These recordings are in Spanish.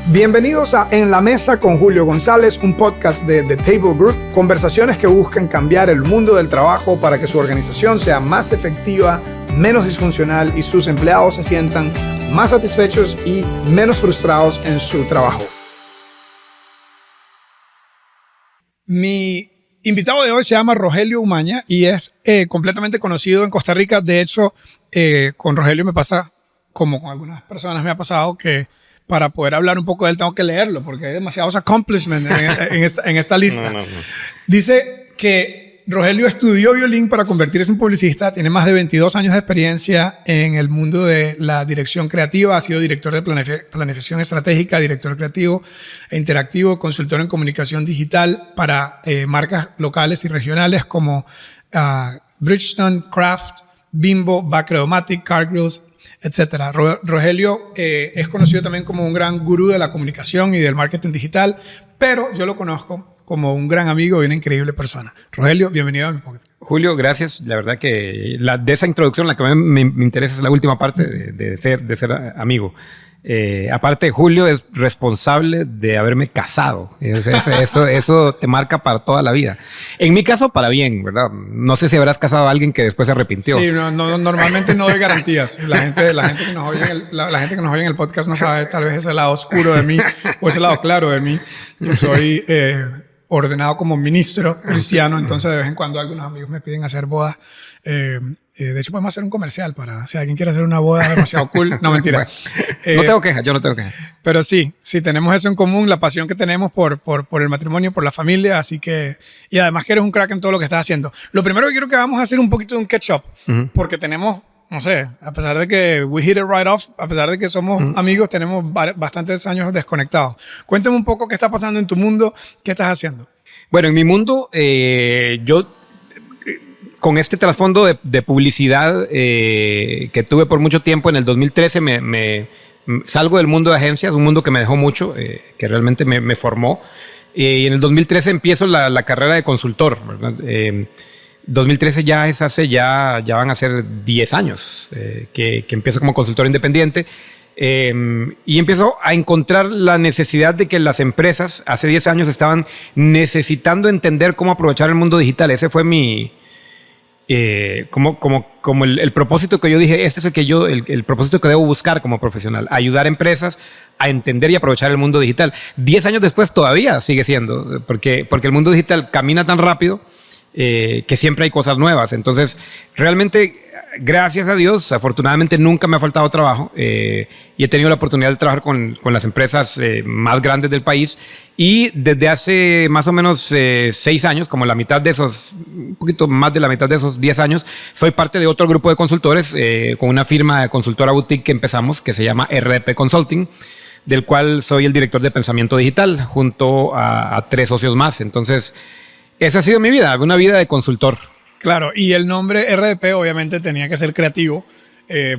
Bienvenidos a En la Mesa con Julio González, un podcast de The Table Group, conversaciones que buscan cambiar el mundo del trabajo para que su organización sea más efectiva, menos disfuncional y sus empleados se sientan más satisfechos y menos frustrados en su trabajo. Mi invitado de hoy se llama Rogelio Umaña y es completamente conocido en Costa Rica. De hecho, con Rogelio me pasa, como con algunas personas me ha pasado, que para poder hablar un poco de él tengo que leerlo porque hay demasiados accomplishments en esta lista. No. Dice que Rogelio estudió violín para convertirse en publicista, tiene más de 22 años de experiencia en el mundo de la dirección creativa, ha sido director de planificación estratégica, director creativo e interactivo, consultor en comunicación digital para marcas locales y regionales como Bridgestone, Kraft, Bimbo, Bacredomatic, Cargrills, etcétera. Rogelio es conocido también como un gran gurú de la comunicación y del marketing digital, pero yo lo conozco como un gran amigo y una increíble persona. Rogelio, bienvenido a mi podcast. Julio, gracias. La verdad que de esa introducción la que me interesa es la última parte de ser amigo. Aparte, Julio es responsable de haberme casado. Eso te marca para toda la vida. En mi caso, para bien, ¿verdad? No sé si habrás casado a alguien que después se arrepintió. Sí, normalmente no doy garantías. La gente que nos oye en el podcast no sabe tal vez ese lado oscuro de mí o ese lado claro de mí. Yo soy ordenado como ministro cristiano, entonces de vez en cuando algunos amigos me piden hacer bodas. De hecho, podemos hacer un comercial para si alguien quiere hacer una boda demasiado cool. No, mentira. No tengo quejas, yo no tengo quejas. Pero sí, tenemos eso en común, la pasión que tenemos por el matrimonio, por la familia, así que... Y además que eres un crack en todo lo que estás haciendo. Lo primero que quiero que vamos a hacer un poquito de un catch-up, porque tenemos, no sé, a pesar de que we hit it right off, a pesar de que somos amigos, tenemos bastantes años desconectados. Cuéntame un poco qué está pasando en tu mundo, qué estás haciendo. Bueno, en mi mundo, yo... Con este trasfondo de publicidad que tuve por mucho tiempo, en el 2013 me salgo del mundo de agencias, un mundo que me dejó mucho, que realmente me formó. Y en el 2013 empiezo la carrera de consultor, ¿verdad? 2013 ya van a ser 10 años que empiezo como consultor independiente. Y empiezo a encontrar la necesidad de que las empresas hace 10 años estaban necesitando entender cómo aprovechar el mundo digital. Ese fue mi... como el propósito que yo dije, este es el propósito que debo buscar como profesional, ayudar a empresas a entender y aprovechar el mundo digital. 10 años después todavía sigue siendo, porque el mundo digital camina tan rápido que siempre hay cosas nuevas. Entonces, realmente, gracias a Dios, afortunadamente nunca me ha faltado trabajo y he tenido la oportunidad de trabajar con las empresas más grandes del país. Y desde hace más o menos 6 años, como la mitad de esos, un poquito más de la mitad de esos 10 años, soy parte de otro grupo de consultores con una firma de consultora boutique que empezamos, que se llama RDP Consulting, del cual soy el director de pensamiento digital, junto a 3 socios más. Entonces, esa ha sido mi vida, una vida de consultor. Claro, y el nombre RDP obviamente tenía que ser creativo,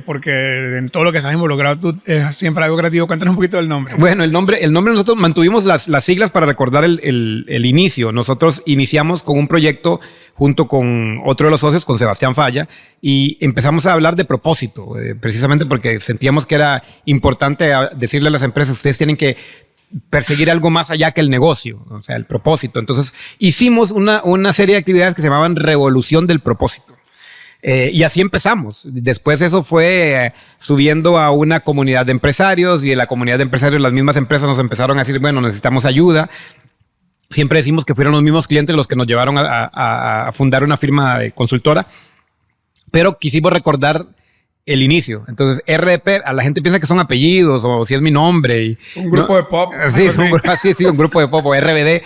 porque en todo lo que estás involucrado tú es siempre algo creativo. Cuéntanos un poquito del nombre. Bueno, el nombre nosotros mantuvimos las siglas para recordar el inicio. Nosotros iniciamos con un proyecto junto con otro de los socios, con Sebastián Falla, y empezamos a hablar de propósito, precisamente porque sentíamos que era importante decirle a las empresas, ustedes tienen que perseguir algo más allá que el negocio, o sea, el propósito. Entonces, hicimos una serie de actividades que se llamaban Revolución del Propósito. Y así empezamos. Después eso fue subiendo a una comunidad de empresarios, y de la comunidad de empresarios las mismas empresas nos empezaron a decir, bueno, necesitamos ayuda. Siempre decimos que fueron los mismos clientes los que nos llevaron a fundar una firma de consultora, pero quisimos recordar el inicio. Entonces, RDP, a la gente piensa que son apellidos o si es mi nombre. Y, un grupo de pop. Sí, un grupo de pop o RBD.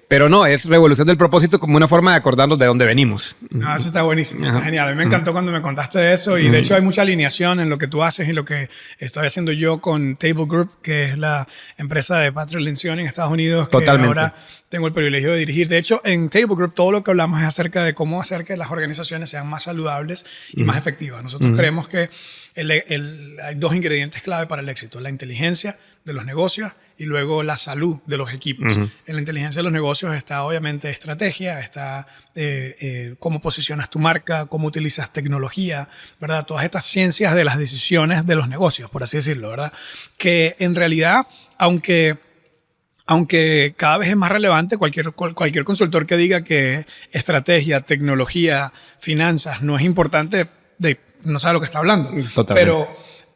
Pero no, es Revolución del Propósito como una forma de acordarnos de dónde venimos. No, eso está buenísimo. Está genial. A mí me encantó cuando me contaste de eso y de hecho hay mucha alineación en lo que tú haces y lo que estoy haciendo yo con Table Group, que es la empresa de Patrick Lencioni en Estados Unidos. Totalmente. Que ahora tengo el privilegio de dirigir. De hecho, en Table Group todo lo que hablamos es acerca de cómo hacer que las organizaciones sean más saludables y más efectivas. Nosotros creemos que Hay dos ingredientes clave para el éxito: la inteligencia de los negocios y luego la salud de los equipos. En la inteligencia de los negocios está obviamente estrategia, está cómo posicionas tu marca, cómo utilizas tecnología, ¿verdad? Todas estas ciencias de las decisiones de los negocios, por así decirlo, ¿verdad? Que en realidad, aunque cada vez es más relevante, cualquier consultor que diga que estrategia, tecnología, finanzas no es importante, no sabe lo que está hablando. Totalmente.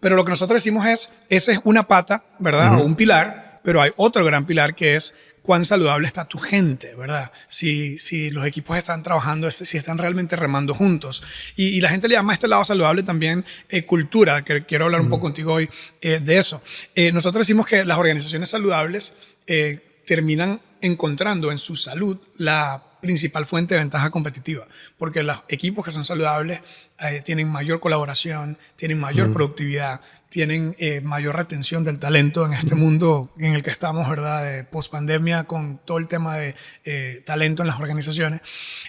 Pero lo que nosotros decimos es, esa es una pata, ¿verdad? O un pilar, pero hay otro gran pilar que es cuán saludable está tu gente, ¿verdad? Si los equipos están trabajando, si están realmente remando juntos. Y la gente le llama a este lado saludable también cultura, que quiero hablar un poco contigo hoy de eso. Nosotros decimos que las organizaciones saludables terminan encontrando en su salud la principal fuente de ventaja competitiva, porque los equipos que son saludables tienen mayor colaboración, tienen mayor productividad, tienen mayor retención del talento en este mundo en el que estamos, ¿verdad? Post pandemia, con todo el tema de talento en las organizaciones.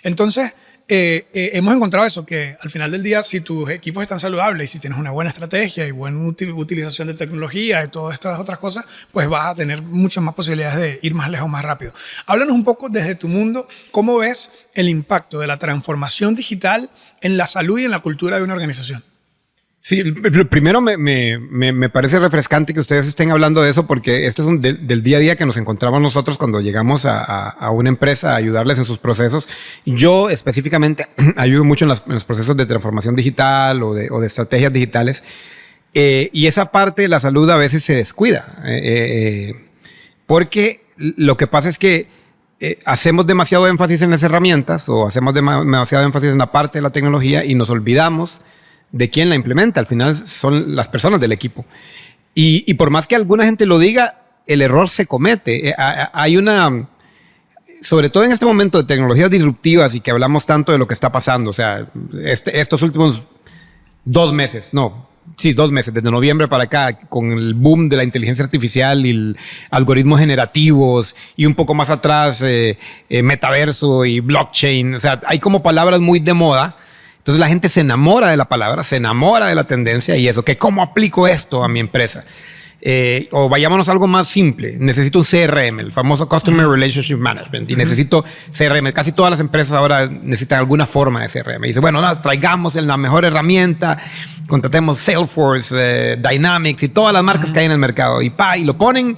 Entonces, hemos encontrado eso, que al final del día, si tus equipos están saludables y si tienes una buena estrategia y buena utilización de tecnología y todas estas otras cosas, pues vas a tener muchas más posibilidades de ir más lejos, más rápido. Háblanos un poco desde tu mundo, ¿cómo ves el impacto de la transformación digital en la salud y en la cultura de una organización? Sí, primero me parece refrescante que ustedes estén hablando de eso, porque esto es del día a día que nos encontramos nosotros cuando llegamos a una empresa a ayudarles en sus procesos. Yo específicamente ayudo mucho en los procesos de transformación digital o de estrategias digitales, y esa parte de la salud a veces se descuida, porque lo que pasa es que hacemos demasiado énfasis en las herramientas o hacemos demasiado énfasis en la parte de la tecnología y nos olvidamos de quién la implementa. Al final son las personas del equipo. Y por más que alguna gente lo diga, el error se comete. Hay sobre todo en este momento de tecnologías disruptivas y que hablamos tanto de lo que está pasando, o sea, estos últimos 2 meses, desde noviembre para acá, con el boom de la inteligencia artificial y algoritmos generativos, y un poco más atrás, metaverso y blockchain. O sea, hay como palabras muy de moda. Entonces la gente se enamora de la palabra, se enamora de la tendencia y eso, que ¿cómo aplico esto a mi empresa? O vayámonos a algo más simple. Necesito un CRM, el famoso Customer Relationship Management, y necesito CRM. Casi todas las empresas ahora necesitan alguna forma de CRM. Y dice, bueno, traigamos la mejor herramienta, contratemos Salesforce, Dynamics y todas las marcas que hay en el mercado. Y lo ponen,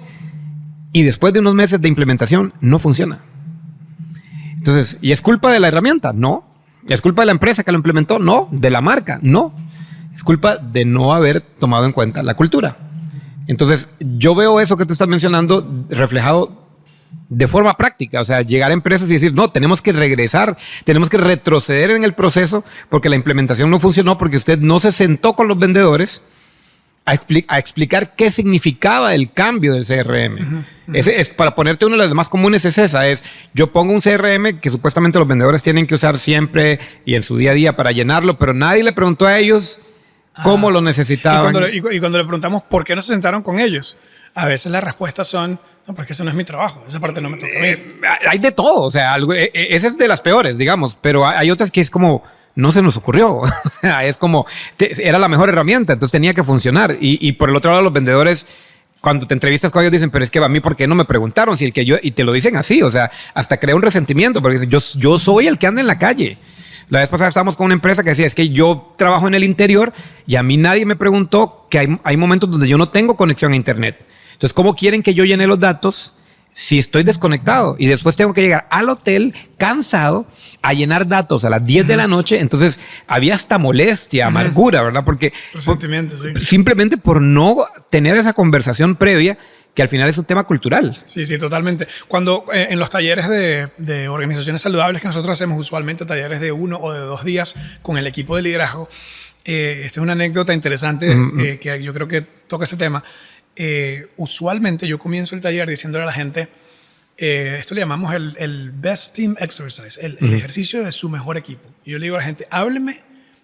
y después de unos meses de implementación no funciona. Entonces, ¿y es culpa de la herramienta? No. ¿Es culpa de la empresa que lo implementó? No. ¿De la marca? No. Es culpa de no haber tomado en cuenta la cultura. Entonces, yo veo eso que tú estás mencionando reflejado de forma práctica. O sea, llegar a empresas y decir, no, tenemos que regresar, tenemos que retroceder en el proceso porque la implementación no funcionó, porque usted no se sentó con los vendedores a explicar qué significaba el cambio del CRM. Para ponerte uno de las más comunes es esa, yo pongo un CRM que supuestamente los vendedores tienen que usar siempre y en su día a día para llenarlo, pero nadie le preguntó a ellos cómo lo necesitaban. Y cuando le preguntamos por qué no se sentaron con ellos, a veces las respuestas son, no, porque eso no es mi trabajo, esa parte no me toca a mí. Hay de todo, o sea, esa es de las peores, digamos, pero hay otras que es como, no se nos ocurrió. O sea, es como, era la mejor herramienta, entonces tenía que funcionar. Y por el otro lado, los vendedores, cuando te entrevistas con ellos, dicen, pero es que a mí, ¿por qué no me preguntaron? Y te lo dicen así, o sea, hasta crea un resentimiento, porque dicen, yo soy el que anda en la calle. La vez pasada estábamos con una empresa que decía, es que yo trabajo en el interior y a mí nadie me preguntó que hay momentos donde yo no tengo conexión a internet. Entonces, ¿cómo quieren que yo llene los datos si estoy desconectado? Y después tengo que llegar al hotel cansado a llenar datos a las 10 de la noche. Entonces, había hasta molestia, amargura, ¿verdad? Porque simplemente por no tener esa conversación previa, que al final es un tema cultural. Sí, totalmente. Cuando en los talleres de organizaciones saludables que nosotros hacemos, usualmente talleres de 1 o de 2 días con el equipo de liderazgo, esta es una anécdota interesante que yo creo que toca ese tema. Usualmente yo comienzo el taller diciéndole a la gente, esto le llamamos el Best Team Exercise, el ejercicio de su mejor equipo. Y yo le digo a la gente, hábleme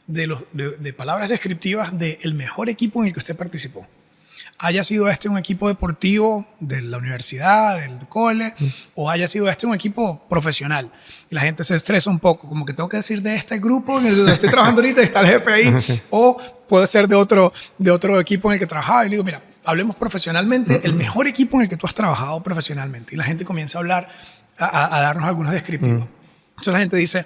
de palabras descriptivas del mejor equipo en el que usted participó. haya sido este un equipo deportivo de la universidad, del cole, o haya sido este un equipo profesional. Y la gente se estresa un poco, como que tengo que decir de este grupo en el que estoy trabajando ahorita y está el jefe ahí, o puede ser de otro equipo en el que trabajaba. Y le digo, mira, hablemos profesionalmente, el mejor equipo en el que tú has trabajado profesionalmente. Y la gente comienza a hablar, a darnos algunos descriptivos. Entonces la gente dice,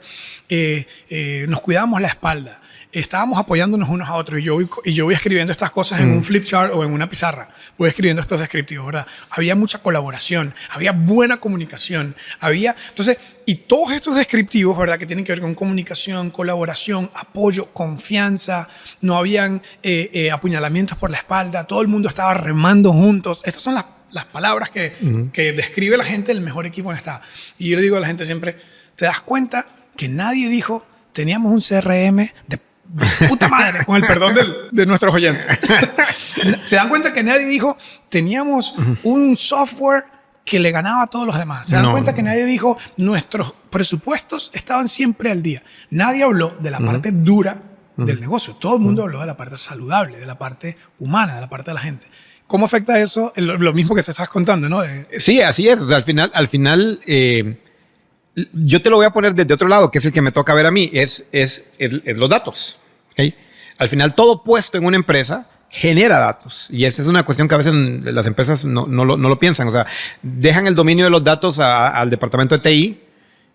nos cuidamos la espalda, estábamos apoyándonos unos a otros, y yo voy escribiendo estas cosas en un flip chart o en una pizarra, voy escribiendo estos descriptivos, ¿verdad? Había mucha colaboración, había buena comunicación, entonces, y todos estos descriptivos, ¿verdad? Que tienen que ver con comunicación, colaboración, apoyo, confianza, no habían apuñalamientos por la espalda, todo el mundo estaba remando juntos. Estas son las palabras que describe la gente del mejor equipo en estado. Y yo le digo a la gente siempre, ¿te das cuenta que nadie dijo, teníamos un CRM de puta madre, con el perdón de nuestros oyentes? ¿Se dan cuenta que nadie dijo, teníamos un software que le ganaba a todos los demás? ¿Se dan cuenta que nadie dijo, nuestros presupuestos estaban siempre al día? Nadie habló de la parte dura del negocio. Todo el mundo habló de la parte saludable, de la parte humana, de la parte de la gente. ¿Cómo afecta eso? Lo mismo que te estás contando, ¿no? Sí, así es. O sea, al final yo te lo voy a poner desde otro lado, que es el que me toca ver a mí, es los datos. ¿Okay? Al final, todo puesto en una empresa genera datos. Y esa es una cuestión que a veces las empresas no lo piensan. O sea, dejan el dominio de los datos al departamento de TI,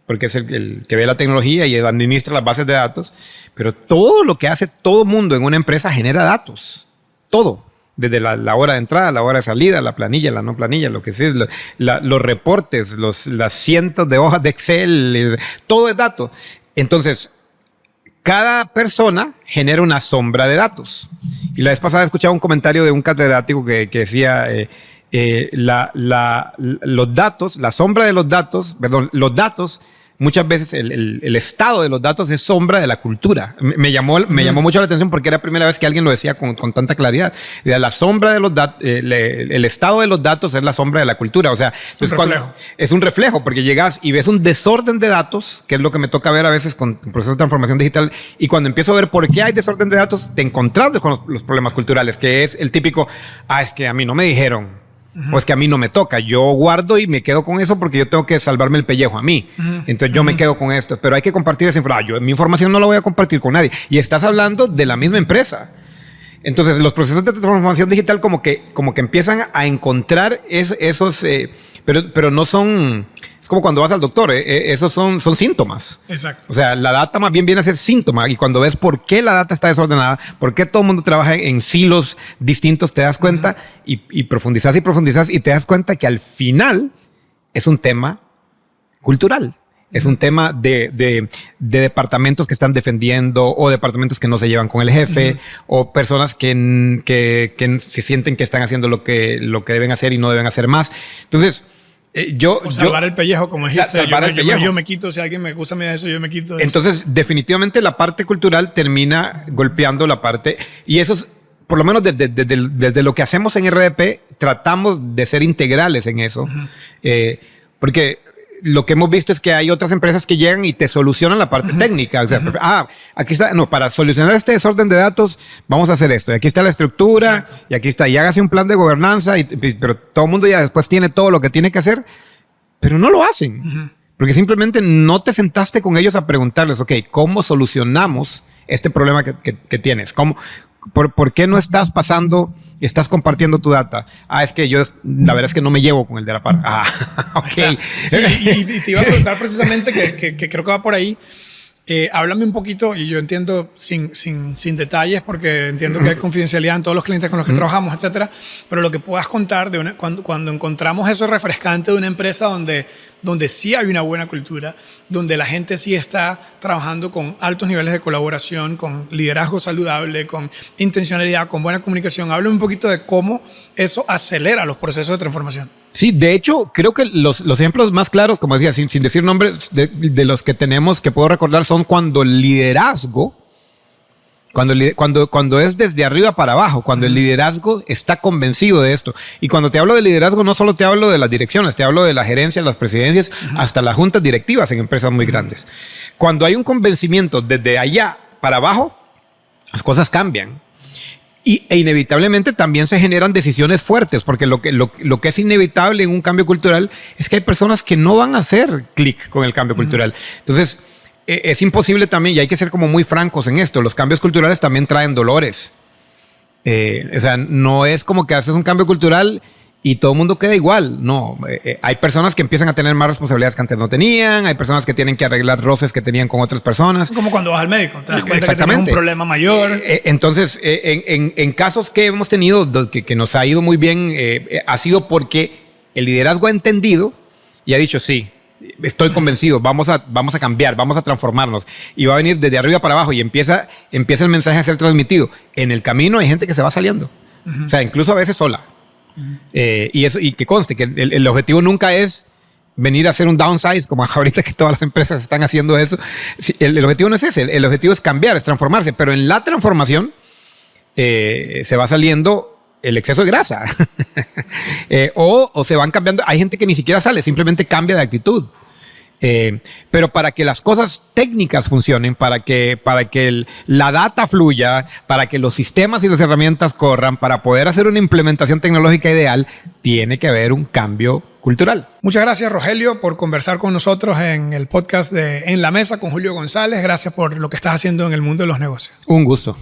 porque es el que ve la tecnología y administra las bases de datos. Pero todo lo que hace todo mundo en una empresa genera datos. Todo. Desde la hora de entrada, la hora de salida, la planilla, la no planilla, lo que sea, los reportes, las cientos de hojas de Excel, todo es dato. Entonces, cada persona genera una sombra de datos. Y la vez pasada escuchaba un comentario de un catedrático que decía, los datos, la sombra de los datos, perdón, los datos, muchas veces el estado de los datos es sombra de la cultura. Me llamó mucho la atención porque era la primera vez que alguien lo decía con tanta claridad. La sombra de los datos, el estado de los datos es la sombra de la cultura. O sea, es un reflejo porque llegas y ves un desorden de datos, que es lo que me toca ver a veces con el proceso de transformación digital. Y cuando empiezo a ver por qué hay desorden de datos, te encontrás con los problemas culturales, que es el típico, es que a mí no me dijeron. O es que a mí no me toca. Yo guardo y me quedo con eso porque yo tengo que salvarme el pellejo a mí. Entonces yo me quedo con esto. Pero hay que compartir esa información. Mi información no la voy a compartir con nadie. Y estás hablando de la misma empresa. Entonces los procesos de transformación digital como que empiezan a encontrar esos... pero no son... Es como cuando vas al doctor, esos son síntomas. Exacto. O sea, la data más bien viene a ser síntoma. Y cuando ves por qué la data está desordenada, por qué todo el mundo trabaja en silos distintos, te das cuenta y profundizas y te das cuenta que al final es un tema cultural. Es un tema de departamentos que están defendiendo o departamentos que no se llevan con el jefe o personas que se sienten que están haciendo lo que deben hacer y no deben hacer más. Entonces... salvar el pellejo, como dijiste. Salvar el pellejo. Yo me quito, si alguien me acusa de eso, yo me quito de eso. Entonces, definitivamente la parte cultural termina golpeando la parte, y eso es, por lo menos desde lo que hacemos en RDP, tratamos de ser integrales en eso, porque lo que hemos visto es que hay otras empresas que llegan y te solucionan la parte técnica. O sea, aquí está, para solucionar este desorden de datos, vamos a hacer esto. Y aquí está la estructura, exacto. Y aquí está, y hágase un plan de gobernanza, pero todo el mundo ya después tiene todo lo que tiene que hacer, pero no lo hacen. Porque simplemente no te sentaste con ellos a preguntarles, ok, ¿cómo solucionamos este problema que tienes? ¿Por qué no estás pasando... Estás compartiendo tu data. Es que la verdad es que no me llevo con el de la par. Ok. O sea, sí, y te iba a preguntar precisamente que creo que va por ahí. Háblame un poquito, y yo entiendo sin detalles, porque entiendo que hay confidencialidad en todos los clientes con los que trabajamos, etcétera. Pero lo que puedas contar cuando encontramos eso refrescante de una empresa donde sí hay una buena cultura, donde la gente sí está trabajando con altos niveles de colaboración, con liderazgo saludable, con intencionalidad, con buena comunicación. Háblame un poquito de cómo eso acelera los procesos de transformación. Sí, de hecho, creo que los ejemplos más claros, como decía, sin decir nombres, de los que tenemos que puedo recordar son cuando el liderazgo, cuando es desde arriba para abajo, cuando el liderazgo está convencido de esto. Y cuando te hablo de liderazgo, no solo te hablo de las direcciones, te hablo de la gerencia, las presidencias, hasta las juntas directivas en empresas muy grandes. Cuando hay un convencimiento desde allá para abajo, las cosas cambian. E inevitablemente también se generan decisiones fuertes, porque lo que es inevitable en un cambio cultural es que hay personas que no van a hacer clic con el cambio cultural. Entonces, es imposible también, y hay que ser como muy francos en esto, los cambios culturales también traen dolores. O sea, no es como que haces un cambio cultural y todo el mundo queda igual. No, hay personas que empiezan a tener más responsabilidades que antes no tenían, hay personas que tienen que arreglar roces que tenían con otras personas. Como cuando vas al médico, te das cuenta que tienes un problema mayor. Entonces, en casos que hemos tenido que nos ha ido muy bien, ha sido porque el liderazgo ha entendido y ha dicho, sí, estoy convencido, vamos a cambiar, vamos a transformarnos. Y va a venir desde arriba para abajo y empieza el mensaje a ser transmitido. En el camino hay gente que se va saliendo. O sea, incluso a veces sola. Y que conste que el objetivo nunca es venir a hacer un downsize, como ahorita que todas las empresas están haciendo eso. El objetivo no es ese, el objetivo es cambiar, es transformarse, pero en la transformación se va saliendo el exceso de grasa o se van cambiando. Hay gente que ni siquiera sale, simplemente cambia de actitud. Pero para que las cosas técnicas funcionen, para que la data fluya, para que los sistemas y las herramientas corran, para poder hacer una implementación tecnológica ideal, tiene que haber un cambio cultural. Muchas gracias, Rogelio, por conversar con nosotros en el podcast de En la Mesa con Julio González. Gracias por lo que estás haciendo en el mundo de los negocios. Un gusto.